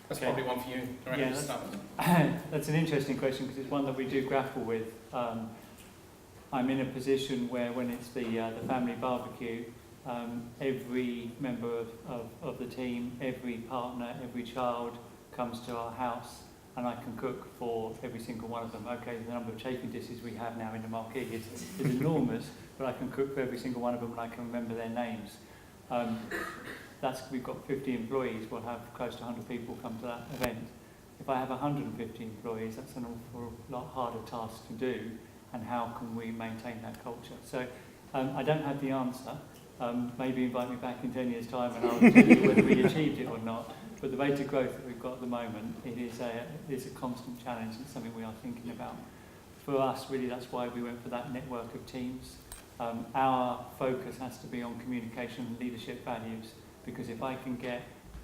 That's Okay. probably one for you. Yeah, that's an interesting question because it's one that we do grapple with. I'm in a position where when it's the family barbecue, every member of the team, every partner, every child comes to our house and I can cook for every single one of them. Okay, the number of chafing dishes we have now in the marquee is enormous, but I can cook for every single one of them and I can remember their names. We've got 50 employees, we'll have close to 100 people come to that event. If I have 150 employees, that's an awful lot harder task to do, and how can we maintain that culture? So I don't have the answer. Maybe invite me back in 10 years' time and I'll tell you whether we achieved it or not. But the rate of growth that we've got at the moment, it is a constant challenge. It's something we are thinking about. For us, really, that's why we went for that network of teams. Our focus has to be on communication and leadership values, because if I can get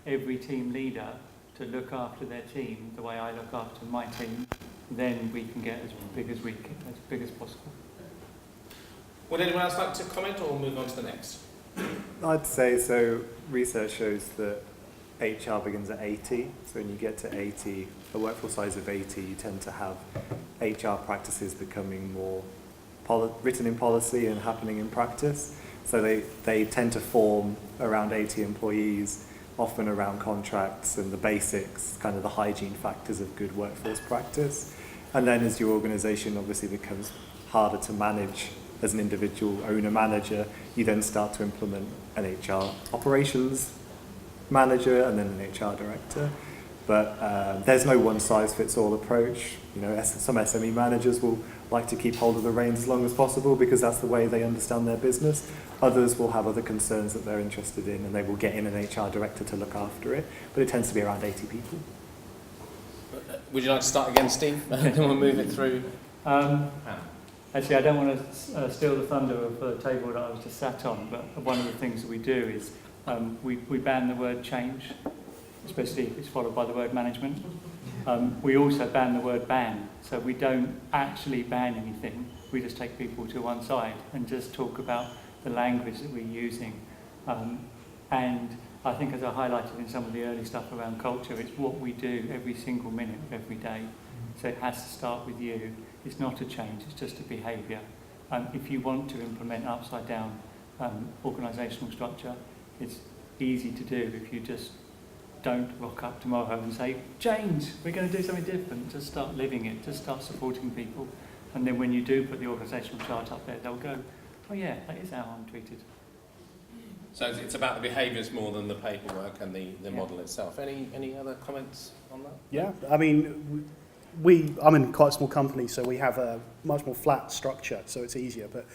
every team leader to look after their team the way I look after my team, then we can get as big as possible. Would anyone else like to comment, or move on to the next? I'd say so. Research shows that HR begins at 80. So when you get to 80, a workforce size of 80, you tend to have HR practices becoming more written in policy and happening in practice. So they tend to form around 80 employees, often around contracts and the basics, kind of the hygiene factors of good workforce practice. And then as your organisation obviously becomes harder to manage as an individual owner-manager, you then start to implement an HR operations manager and then an HR director. But there's no one-size-fits-all approach. You know, some SME managers will like to keep hold of the reins as long as possible because that's the way they understand their business. Others will have other concerns that they're interested in and they will get in an HR director to look after it. But it tends to be around 80 people. Would you like to start again, Steve? And then we'll move it through. Actually, I don't want to steal the thunder of the table that I was just sat on, but one of the things that we do is we ban the word change, especially if it's followed by the word management. We also ban the word ban, so we don't actually ban anything, we just take people to one side and just talk about the language that we're using. And I think, as I highlighted in some of the early stuff around culture, it's what we do every single minute of every day. So it has to start with you. It's not a change, it's just a behaviour. If you want to implement upside down organisational structure, it's easy to do if you just don't rock up tomorrow and say, change, we're going to do something different. Just start living it, just start supporting people. And then when you do put the organisational chart up there, they'll go, oh yeah, that is how I'm treated. So it's about the behaviours more than the paperwork and the model itself. Any other comments on that? Yeah, I mean, I'm in quite a small company, so we have a much more flat structure, so it's easier. But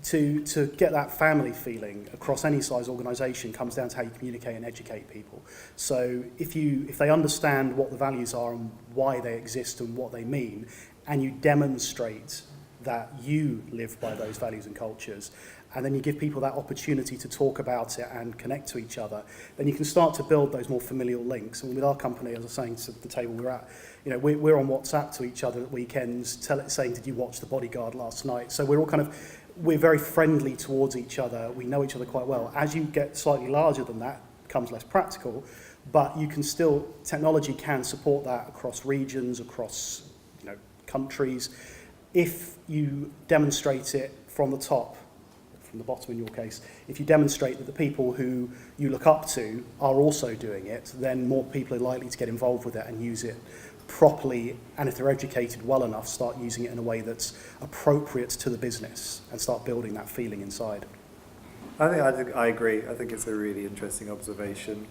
to get that family feeling across any size organisation comes down to how you communicate and educate people. So if they understand what the values are and why they exist and what they mean, and you demonstrate that you live by those values and cultures, and then you give people that opportunity to talk about it and connect to each other, then you can start to build those more familial links. And with our company, as I was saying to the table we're at, you know, we're on WhatsApp to each other at weekends, saying, did you watch The Bodyguard last night? So we're very friendly towards each other. We know each other quite well. As you get slightly larger than that, it becomes less practical, but you can still, technology can support that across regions, across, you know, countries. If you demonstrate it from the top, from the bottom in your case, if you demonstrate that the people who you look up to are also doing it, then more people are likely to get involved with it and use it properly, and if they're educated well enough, start using it in a way that's appropriate to the business and start building that feeling inside. I agree. I think it's a really interesting observation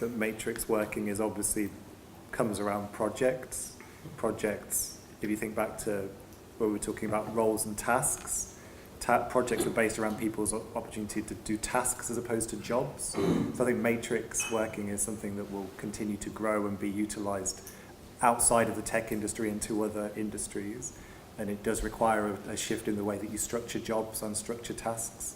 that matrix working is obviously comes around projects. Projects, if you think back to where we were talking about roles and tasks, projects are based around people's opportunity to do tasks as opposed to jobs. So I think matrix working is something that will continue to grow and be utilised outside of the tech industry into other industries. And it does require a shift in the way that you structure jobs and structure tasks,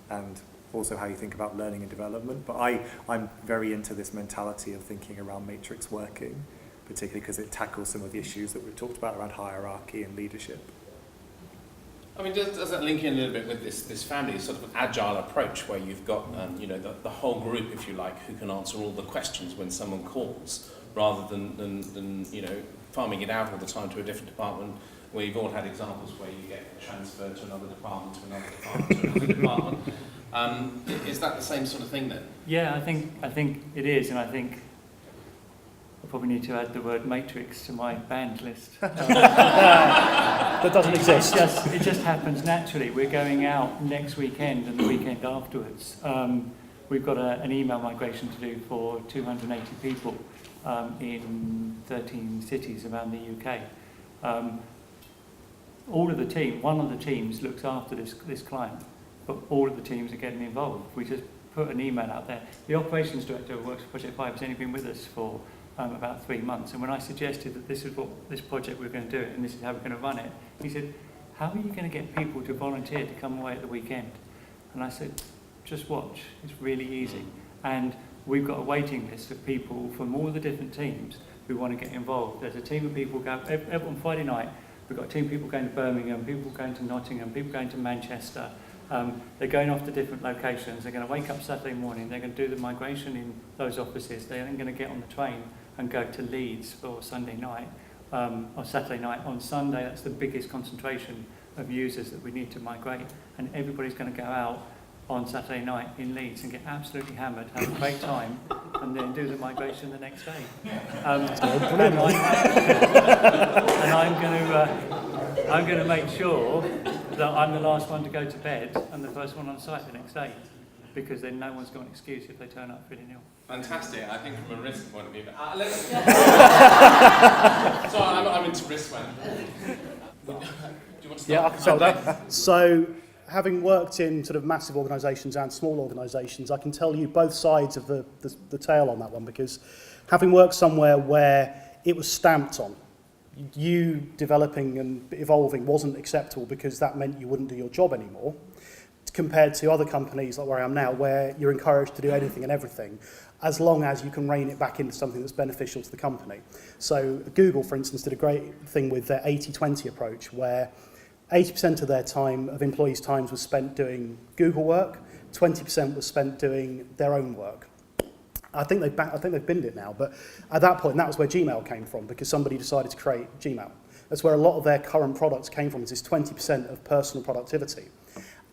and also how you think about learning and development. But I'm very into this mentality of thinking around matrix working, particularly because it tackles some of the issues that we've talked about around hierarchy and leadership. I mean, does that link in a little bit with this family sort of agile approach where you've got, the whole group, if you like, who can answer all the questions when someone calls, rather than farming it out all the time to a different department, where you've all had examples where you get transferred to another department, to another department, to another department. Is that the same sort of thing then? Yeah, I think it is, and I think I probably need to add the word matrix to my banned list. That doesn't exist. It just happens naturally. We're going out next weekend and the weekend afterwards. We've got one email migration to do for 280 people in 13 cities around the UK. All of the team, one of the teams looks after this client, but all of the teams are getting involved. We just put an email out there. The operations director who works for Project 5 has only been with us for about 3 months, and when I suggested that this is what this project we're going to do it and this is how we're going to run it, he said, how are you going to get people to volunteer to come away at the weekend? And I said, just watch, it's really easy. And we've got a waiting list of people from all the different teams who want to get involved. There's a team of people go on Friday night. We've got a team of people going to Birmingham, people going to Nottingham, people going to Manchester. They're going off to different locations. They're going to wake up Saturday morning. They're going to do the migration in those offices. They're then going to get on the train and go to Leeds for Sunday night, or Saturday night. On Sunday, that's the biggest concentration of users that we need to migrate. And everybody's going to go out on Saturday night in Leeds and get absolutely hammered, have a great time, and then do the migration the next day. And I'm going to make sure that I'm the last one to go to bed and the first one on site the next day, because then no one's got an excuse if they turn up feeling ill. Fantastic. I think from a risk point of view. So I'm into risk management. Do you want to start? Yeah, I can start that. So, having worked in sort of massive organisations and small organisations, I can tell you both sides of the tale on that one, because having worked somewhere where it was stamped on, you developing and evolving wasn't acceptable because that meant you wouldn't do your job anymore, compared to other companies like where I am now, where you're encouraged to do anything and everything, as long as you can rein it back into something that's beneficial to the company. So Google, for instance, did a great thing with their 80-20 approach, where 80% of their time, of employees' times, was spent doing Google work, 20% was spent doing their own work. I think they've binned it now, but at that point, that was where Gmail came from, because somebody decided to create Gmail. That's where a lot of their current products came from, is this 20% of personal productivity.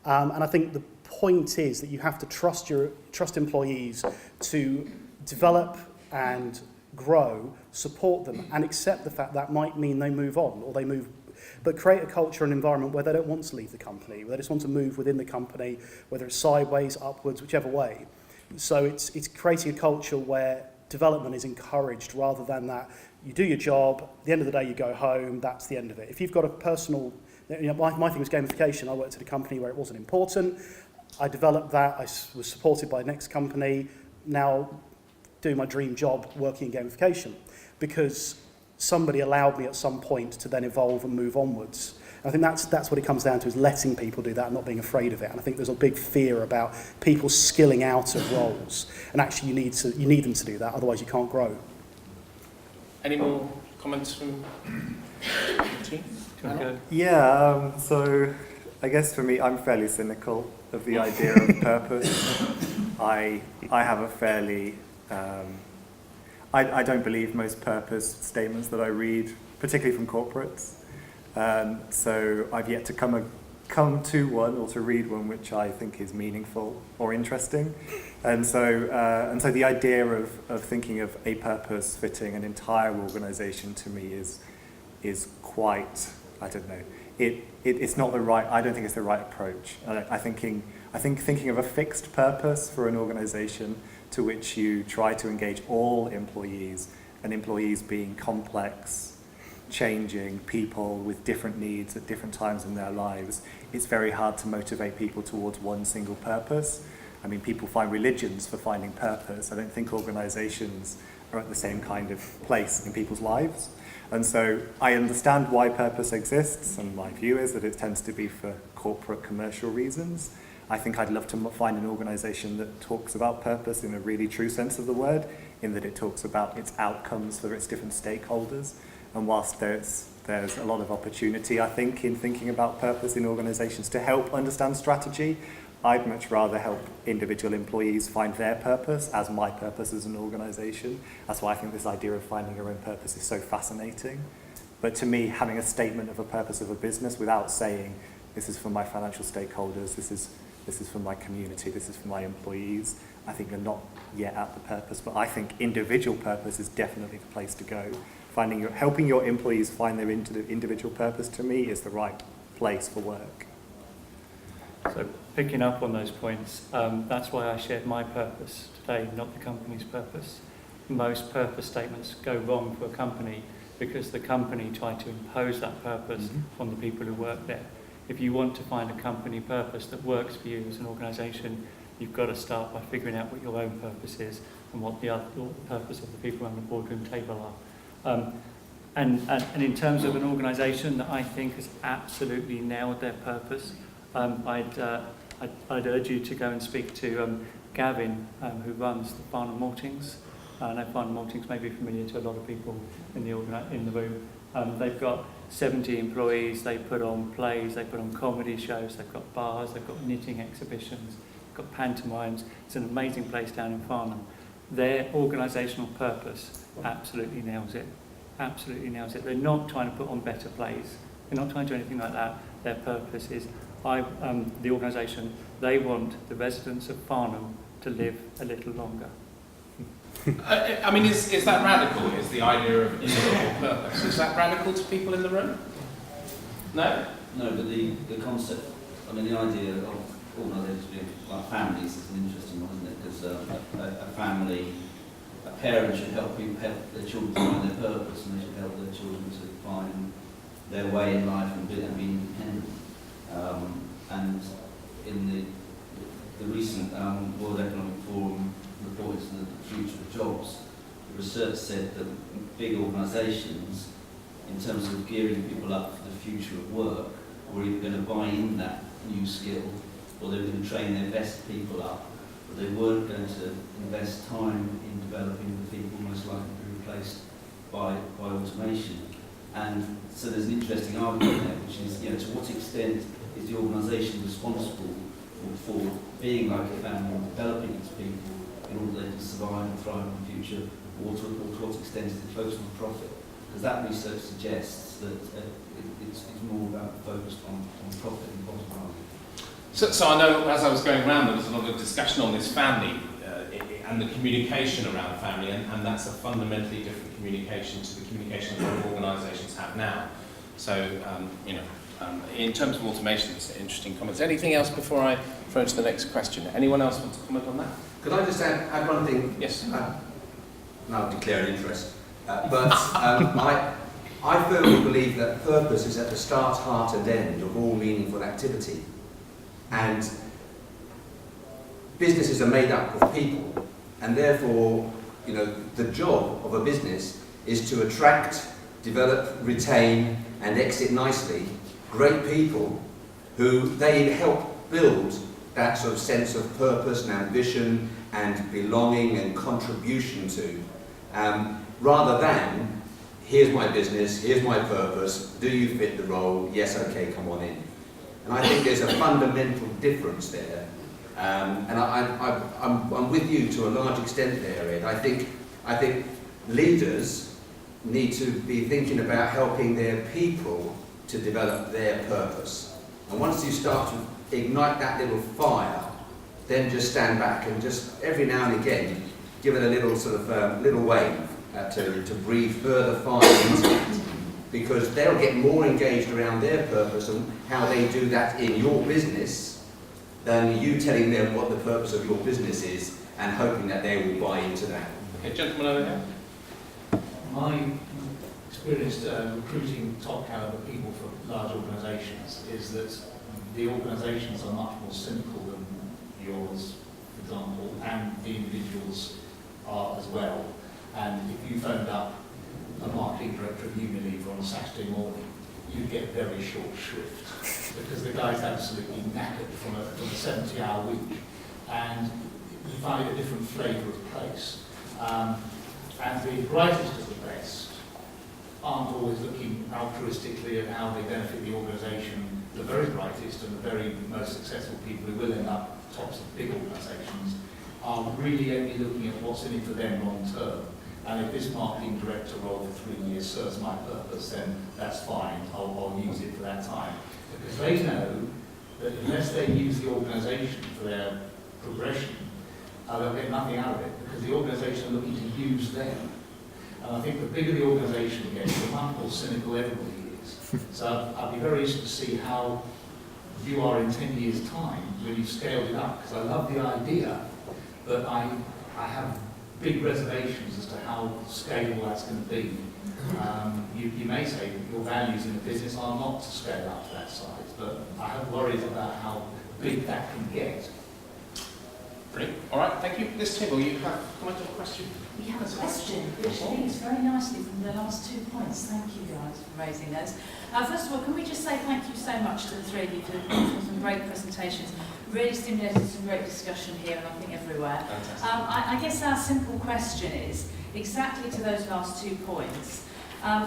And I think the point is that you have to trust employees to develop and grow, support them, and accept the fact that might mean they move on or they move. But create a culture and environment where they don't want to leave the company, where they just want to move within the company, whether it's sideways, upwards, whichever way. So it's creating a culture where development is encouraged, rather than that you do your job, at the end of the day you go home, that's the end of it. If you've got a personal, my thing was gamification. I worked at a company where it wasn't important. I developed that. I was supported by the next company. Now doing my dream job, working in gamification, because somebody allowed me at some point to then evolve and move onwards. And I think that's what it comes down to, is letting people do that and not being afraid of it. And I think there's a big fear about people skilling out of roles, and actually you need them to do that, otherwise you can't grow. Any more comments from the team? Yeah, so I guess for me, I'm fairly cynical of the idea of purpose. I have a fairly... I don't believe most purpose statements that I read, particularly from corporates. So I've yet to come to one, or to read one which I think is meaningful or interesting. And so the idea of thinking of a purpose fitting an entire organisation, to me is quite, I don't know. It's not the right. I don't think it's the right approach. I think thinking of a fixed purpose for an organisation to which you try to engage all employees, and employees being complex, changing people with different needs at different times in their lives, it's very hard to motivate people towards one single purpose. I mean, people find religions for finding purpose. I don't think organisations are at the same kind of place in people's lives. And so I understand why purpose exists, and my view is that it tends to be for corporate commercial reasons. I think I'd love to find an organisation that talks about purpose in a really true sense of the word, in that it talks about its outcomes for its different stakeholders. And whilst there's there's a lot of opportunity, I think, in thinking about purpose in organisations to help understand strategy. I'd much rather help individual employees find their purpose as my purpose as an organisation. That's why I think this idea of finding your own purpose is so fascinating. But to me, having a statement of a purpose of a business without saying, this is for my financial stakeholders, this is for my community, this is for my employees, I think you're not yet at the purpose. But I think individual purpose is definitely the place to go. Helping your employees find their individual purpose, to me, is the right place for work. So picking up on those points, that's why I shared my purpose today, not the company's purpose. Most purpose statements go wrong for a company because the company tried to impose that purpose on the people who work there. If you want to find a company purpose that works for you as an organisation, you've got to start by figuring out what your own purpose is and what the purpose of the people around the boardroom table are. And in terms of an organisation that I think has absolutely nailed their purpose, I'd urge you to go and speak to Gavin, who runs the Farnham Maltings. I know Farnham Maltings may be familiar to a lot of people in the room. They've got 70 employees, they put on plays, they put on comedy shows, they've got bars, they've got knitting exhibitions, they've got pantomimes. It's an amazing place down in Farnham. Their organisational purpose absolutely nails it. Absolutely nails it. They're not trying to put on better plays. They're not trying to do anything like that. Their purpose is, the organisation, they want the residents of Farnham to live a little longer. I mean, is that radical? Is the idea of individual purpose? Is that radical to people in the room? No? No, but the concept, I mean, the idea of organisations being like families is an interesting one, isn't it? Because a family, a parent should help their children find their purpose, and they should help their children to find their way in life and be independent. And in the recent World Economic Forum report into the future of jobs, the research said that big organisations, in terms of gearing people up for the future of work, were either going to buy in that new skill, or they were going to train their best people up, but they weren't going to invest time in developing the people most likely to be replaced by automation. And so there's an interesting argument there, which is, to what extent is the organisation responsible for being like a family and developing its people in order they can survive and thrive in the future, or to what extent is it focused on profit? Because that research suggests that it's more about focused on profit and bottom line. So I know as I was going around, there was a lot of discussion on this family and the communication around family, and that's a fundamentally different communication to the communication that organisations have now. So, in terms of automation, it's interesting comments. Anything else before I throw to the next question? Anyone else want to comment on that? Could I just add one thing? Yes. I'll declare an interest. I firmly believe that purpose is at the start, heart and end of all meaningful activity. And businesses are made up of people, and therefore, the job of a business is to attract, develop, retain and exit nicely great people who they help build that sort of sense of purpose and ambition and belonging and contribution to, rather than, here's my business, here's my purpose, do you fit the role, yes, okay, come on in. And I think there's a fundamental difference there, and I'm with you to a large extent there, Ed. I think leaders need to be thinking about helping their people to develop their purpose. And once you start to ignite that little fire, then just stand back and just every now and again give it a little sort of little wave to breathe further fire into it, because they'll get more engaged around their purpose and how they do that in your business than you telling them what the purpose of your business is and hoping that they will buy into that. Okay, gentleman over here. My experience recruiting top caliber people for large organisations is that the organisations are much more cynical than yours, for example, and the individuals are as well. And if you phoned up a marketing director of Unilever on a Saturday morning, you'd get very short shrift because the guy's absolutely knackered from a 70-hour week, and you find a different flavour of place. And the brightest of the best aren't always looking altruistically at how they benefit the organisation. The very brightest and the very most successful people who will end up tops of big organisations are really only looking at what's in it for them long term. And if this marketing director role for 3 years serves my purpose, then that's fine. I'll use it for that time. Because they know that unless they use the organisation for their progression, they'll get nothing out of it, because the organisation are looking to use them. And I think the bigger the organisation gets, the much more cynical everybody is. So I'd be very interested to see how you are in 10 years' time when you've scaled it up, because I love the idea, but I have big reservations as to how scalable that's going to be. You may say your values in the business are not to scale up to that size, but I have worries about how big that can get. Brilliant. All right, thank you. This table, you have a comment or a question? We have a question, which leads very nicely from the last 2 points. Thank you guys for raising those. First of all, can we just say thank you so much to the three of you for some great presentations. Really stimulated some great discussion here, and I think everywhere. I guess our simple question is, exactly to those last 2 points,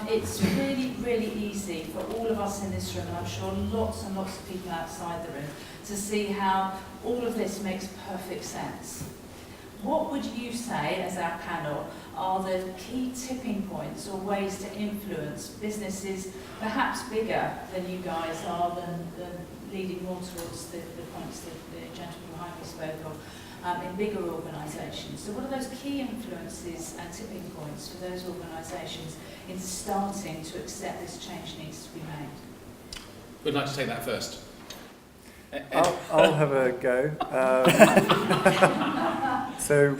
it's really, really easy for all of us in this room, and I'm sure lots and lots of people outside the room, to see how all of this makes perfect sense. What would you say, as our panel, are the key tipping points or ways to influence businesses perhaps bigger than you guys are, than leading more towards the points that the gentleman behind me spoke of, in bigger organisations? So what are those key influences and tipping points for those organisations in starting to accept this change needs to be made? We'd like to take that first. I'll have a go. So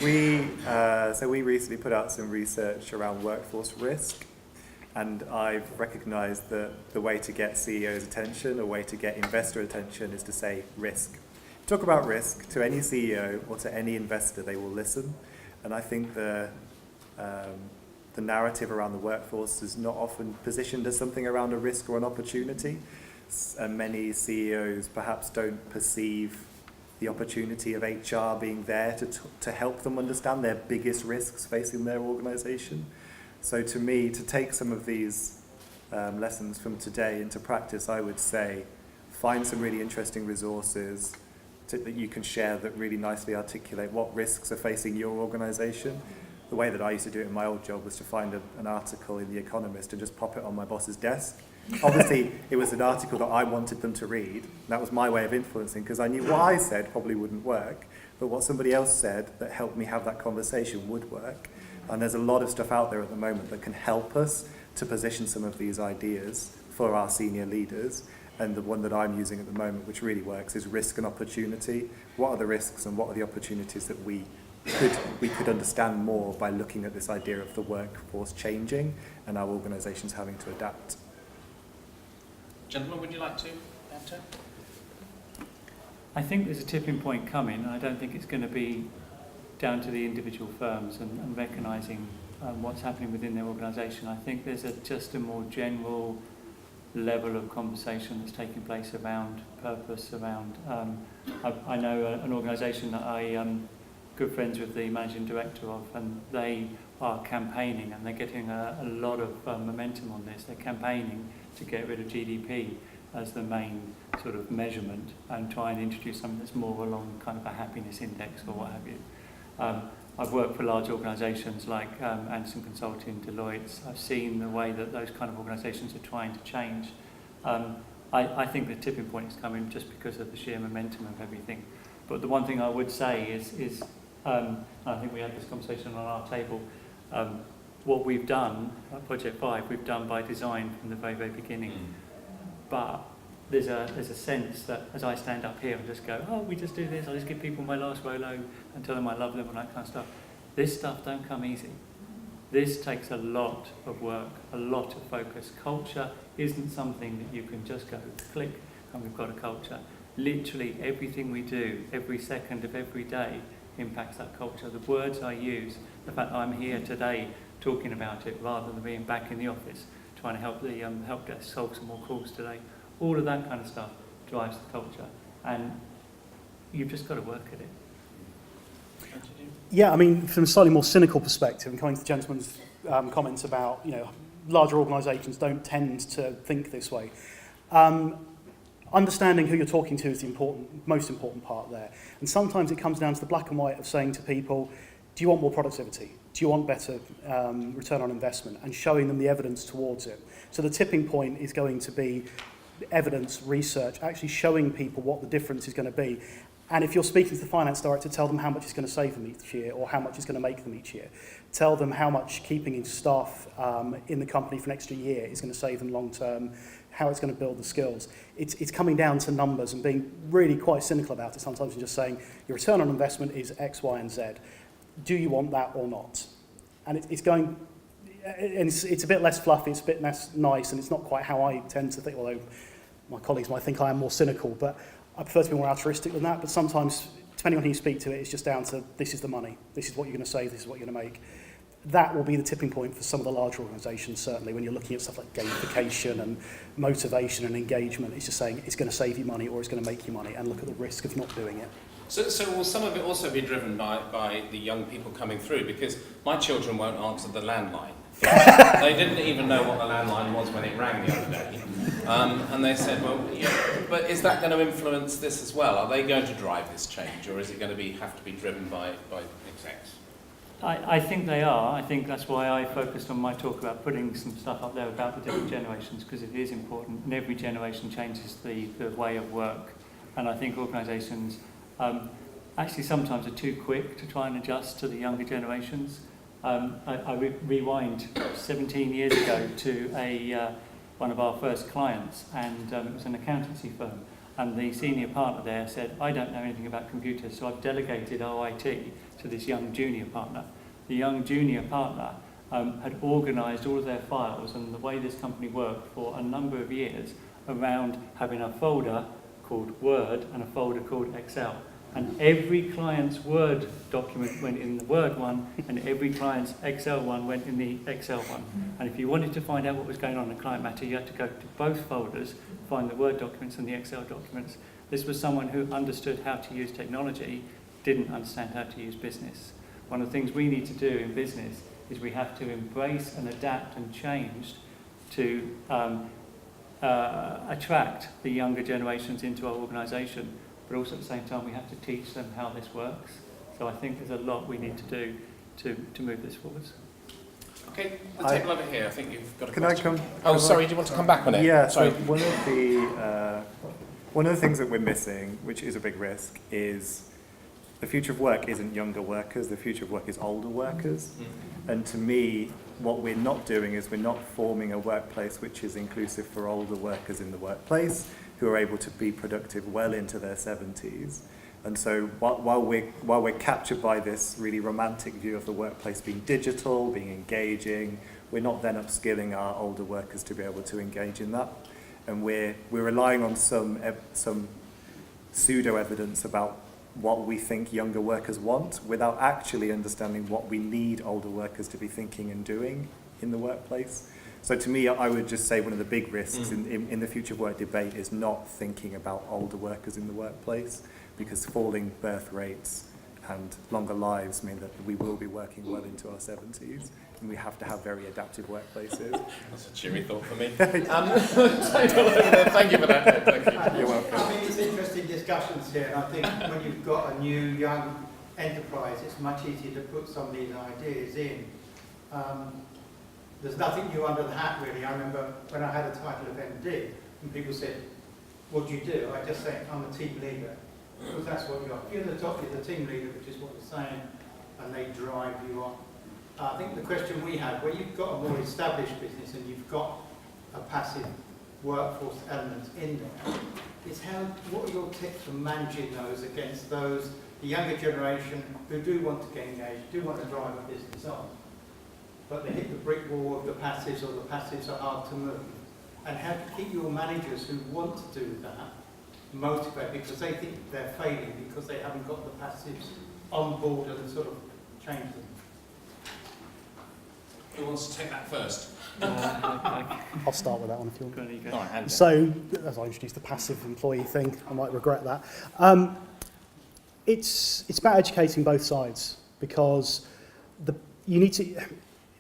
we recently put out some research around workforce risk, and I've recognised that the way to get CEOs' attention, a way to get investor attention, is to say risk. Talk about risk to any CEO or to any investor, they will listen. And I think the narrative around the workforce is not often positioned as something around a risk or an opportunity. And many CEOs perhaps don't perceive the opportunity of HR being there to help them understand their biggest risks facing their organisation. So to me, to take some of these lessons from today into practice, I would say find some really interesting resources that you can share that really nicely articulate what risks are facing your organisation. The way that I used to do it in my old job was to find an article in The Economist and just pop it on my boss's desk. Obviously, it was an article that I wanted them to read. That was my way of influencing, because I knew what I said probably wouldn't work, but what somebody else said that helped me have that conversation would work. And there's a lot of stuff out there at the moment that can help us to position some of these ideas for our senior leaders. And the one that I'm using at the moment, which really works, is risk and opportunity. What are the risks and what are the opportunities that we could understand more by looking at this idea of the workforce changing and our organisations having to adapt? Gentlemen, would you like to add to? I think there's a tipping point coming, and I don't think it's going to be down to the individual firms and recognising what's happening within their organisation. I think there's just a more general level of conversation that's taking place around purpose, around... I know an organisation that I'm good friends with the managing director of, and they are campaigning, and they're getting a lot of momentum on this. They're campaigning to get rid of GDP as the main sort of measurement and try and introduce something that's more along kind of a happiness index or what have you. I've worked for large organisations like Anderson Consulting, Deloitte. I've seen the way that those kind of organisations are trying to change. I think the tipping point is coming just because of the sheer momentum of everything. But the one thing I would say is I think we had this conversation on our table, what we've done at Project 5, we've done by design from the very, very beginning. But there's a sense that as I stand up here and just go, oh, we just do this, I'll just give people my last Rolo and tell them I love them and that kind of stuff. This stuff don't come easy. This takes a lot of work, a lot of focus. Culture isn't something that you can just go click and we've got a culture. Literally everything we do, every second of every day impacts that culture. The words I use, the fact that I'm here today talking about it rather than being back in the office trying to help the help desk solve some more calls today, all of that kind of stuff drives the culture, and you've just got to work at it. Yeah, I mean, from a slightly more cynical perspective, and coming to the gentleman's comments about, larger organisations don't tend to think this way. Understanding who you're talking to is the most important part there. And sometimes it comes down to the black and white of saying to people, do you want more productivity? Do you want better return on investment? And showing them the evidence towards it. So the tipping point is going to be evidence, research, actually showing people what the difference is going to be. And if you're speaking to the finance director, tell them how much it's going to save them each year or how much it's going to make them each year. Tell them how much keeping in staff in the company for an extra year is going to save them long term, how it's going to build the skills. It's coming down to numbers and being really quite cynical about it sometimes and just saying your return on investment is X, Y, and Z. Do you want that or not? And it's a bit less fluffy, it's a bit less nice, and it's not quite how I tend to think, although my colleagues might think I am more cynical, but I prefer to be more altruistic than that. But sometimes, depending on who you speak to, it's just down to this is the money, this is what you're going to save, this is what you're going to make. That will be the tipping point for some of the larger organisations, certainly, when you're looking at stuff like gamification and motivation and engagement. It's just saying it's going to save you money or it's going to make you money, and look at the risk of not doing it. So will some of it also be driven by the young people coming through? Because my children won't answer the landline. They didn't even know what the landline was when it rang the other day. And they said, well, yeah, but is that going to influence this as well? Are they going to drive this change, or is it going to have to be driven by execs? I think they are. I think that's why I focused on my talk about putting some stuff up there about the different generations, because it is important, and every generation changes the way of work. And I think organisations actually sometimes are too quick to try and adjust to the younger generations. I rewind 17 years ago to one of our first clients, and it was an accountancy firm, and the senior partner there said, I don't know anything about computers, so I've delegated OIT to this young junior partner. The young junior partner had organised all of their files and the way this company worked for a number of years around having a folder called Word and a folder called Excel. And every client's Word document went in the Word one, and every client's Excel one went in the Excel one. And if you wanted to find out what was going on in client matter, you had to go to both folders, find the Word documents and the Excel documents. This was someone who understood how to use technology, didn't understand how to use business. One of the things we need to do in business is we have to embrace and adapt and change to attract the younger generations into our organisation. But also at the same time, we have to teach them how this works. So I think there's a lot we need to do to move this forwards. Okay, the table over here. I think you've got a Can question. I come? Oh, sorry, do you want to come back on it? Yeah, sorry. so one of the things that we're missing, which is a big risk, is the future of work isn't younger workers, the future of work is older workers. And to me, what we're not doing is we're not forming a workplace which is inclusive for older workers in the workplace, who are able to be productive well into their 70s. And so while we're captured by this really romantic view of the workplace being digital, being engaging, we're not then upskilling our older workers to be able to engage in that. And we're relying on some pseudo-evidence about what we think younger workers want without actually understanding what we need older workers to be thinking and doing in the workplace. So to me, I would just say one of the big risks in the future of work debate is not thinking about older workers in the workplace, because falling birth rates and longer lives mean that we will be working well into our 70s, and we have to have very adaptive workplaces. That's a cheery thought for me. Thank you for that. Thank you. You're welcome. I mean, it's interesting discussions here, and I think when you've got a new young enterprise, it's much easier to put some of these ideas in. There's nothing new under the hat, really. I remember when I had a title of MD, and people said, what do you do? I just say, I'm a team leader. Because that's what you are. If you're the top, you're the team leader, which is what you're saying, and they drive you on. I think the question we have, where you've got a more established business and you've got a passive workforce element in there, is what are your tips for managing those against the younger generation who do want to get engaged, do want to drive a business on, but they hit the brick wall of the passives, or the passives are hard to move. And how to keep your managers who want to do that motivated, because they think they're failing because they haven't got the passives on board and sort of change them. Who wants to take that first? I'll start with that one if you want. All right, Andy. So, as I introduced the passive employee thing, I might regret that. It's about educating both sides, because you need to.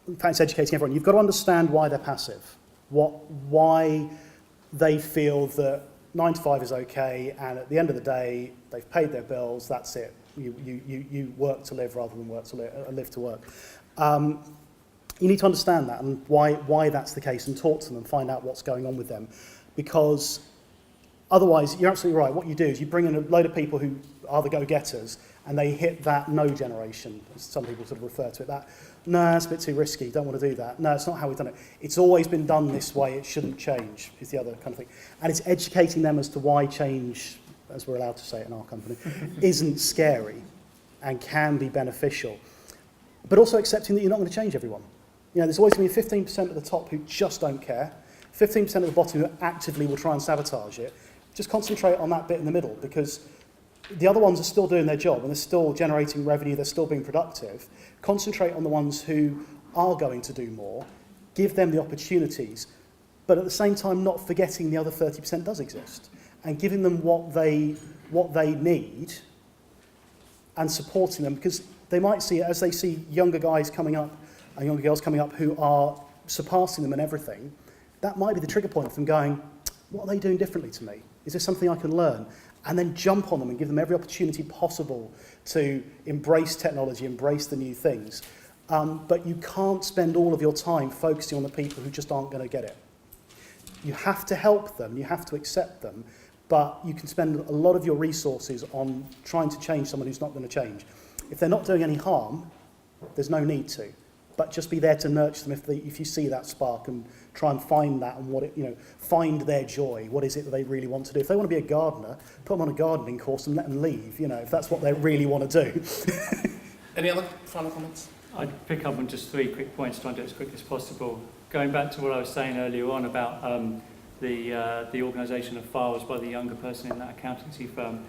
in fact, it's educating everyone. You've got to understand why they're passive, why they feel that 9 to 5 is okay, and at the end of the day, they've paid their bills, that's it. You work to live rather than live to work. You need to understand that and why that's the case, and talk to them and find out what's going on with them. Because otherwise, you're absolutely right. What you do is you bring in a load of people who are the go-getters, and they hit that no generation, as some people sort of refer to it. That, no, it's a bit too risky, don't want to do that. No, it's not how we've done it. It's always been done this way, it shouldn't change, is the other kind of thing. And it's educating them as to why change, as we're allowed to say it in our company, isn't scary and can be beneficial. But also accepting that you're not going to change everyone. You know, there's always going to be 15% at the top who just don't care, 15% at the bottom who actively will try and sabotage it. Just concentrate on that bit in the middle, because the other ones are still doing their job and they're still generating revenue, they're still being productive. Concentrate on the ones who are going to do more, give them the opportunities, but at the same time not forgetting the other 30% does exist, and giving them what they need and supporting them, because they might see, as they see younger guys coming up and younger girls coming up who are surpassing them in everything, that might be the trigger point for them going, what are they doing differently to me? Is there something I can learn? And then jump on them and give them every opportunity possible to embrace technology, embrace the new things. But you can't spend all of your time focusing on the people who just aren't going to get it. You have to help them, you have to accept them, but you can spend a lot of your resources on trying to change someone who's not going to change. If they're not doing any harm, there's no need to. But just be there to nurture them if you see that spark, and try and find that, and find their joy. What is it that they really want to do? If they want to be a gardener, put them on a gardening course and let them leave, if that's what they really want to do. Any other final comments? I'd pick up on just 3 quick points, trying to do it as quick as possible. Going back to what I was saying earlier on about the organisation of files by the younger person in that accountancy firm,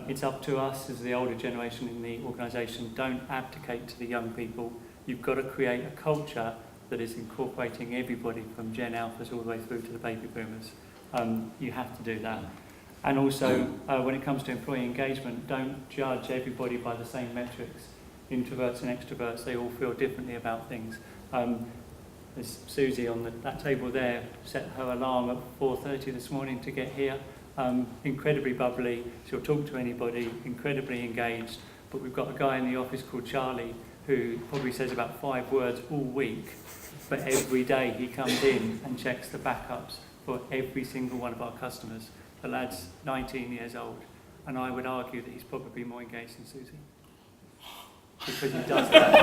it's up to us as the older generation in the organisation. Don't abdicate to the young people. You've got to create a culture that is incorporating everybody from Gen Alphas all the way through to the baby boomers. You have to do that. And also, when it comes to employee engagement, don't judge everybody by the same metrics. Introverts and extroverts, they all feel differently about things. There's Susie on that table there, set her alarm at 4:30 this morning to get here. Incredibly bubbly, she'll talk to anybody, incredibly engaged. But we've got a guy in the office called Charlie who probably says about 5 words all week, but every day he comes in and checks the backups for every single one of our customers. The lad's 19 years old, and I would argue that he's probably more engaged than Susie. Because he does that.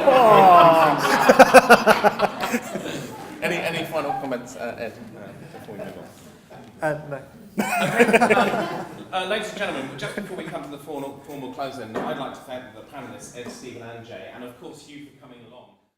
Any final comments, Ed, before we move on? No. Okay. Ladies and gentlemen, just before we come to the formal closing, I'd like to thank the panellists, Ed, Stephen and Jay, and of course you for coming along.